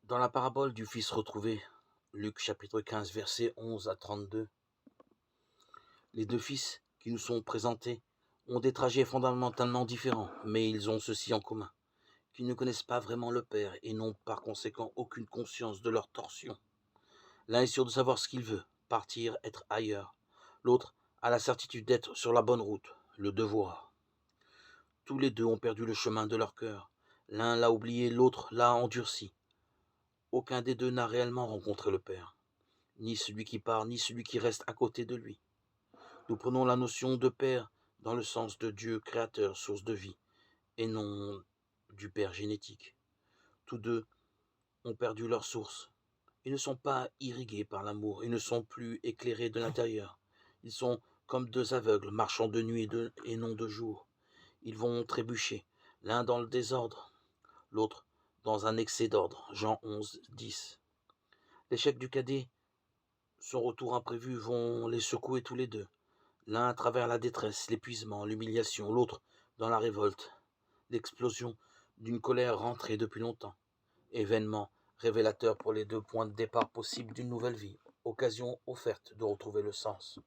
Dans la parabole du Fils retrouvé, Luc chapitre 15, versets 11 à 32, les deux fils qui nous sont présentés ont des trajets fondamentalement différents, mais ils ont ceci en commun, qu'ils ne connaissent pas vraiment le Père et n'ont par conséquent aucune conscience de leur torsion. L'un est sûr de savoir ce qu'il veut, partir, être ailleurs. L'autre a la certitude d'être sur la bonne route, le devoir. Tous les deux ont perdu le chemin de leur cœur. L'un l'a oublié, l'autre l'a endurci. Aucun des deux n'a réellement rencontré le Père, ni celui qui part, ni celui qui reste à côté de lui. Nous prenons la notion de Père dans le sens de Dieu créateur, source de vie, et non du Père génétique. Tous deux ont perdu leur source. Ils ne sont pas irrigués par l'amour, ils ne sont plus éclairés de l'intérieur. Ils sont comme deux aveugles, marchant de nuit et non de jour. Ils vont trébucher, l'un dans le désordre, l'autre dans un excès d'ordre. Jean 11, 10. L'échec du cadet, son retour imprévu vont les secouer tous les deux. L'un à travers la détresse, l'épuisement, l'humiliation, l'autre dans la révolte, l'explosion d'une colère rentrée depuis longtemps. Événement révélateur pour les deux points de départ possibles d'une nouvelle vie, occasion offerte de retrouver le sens.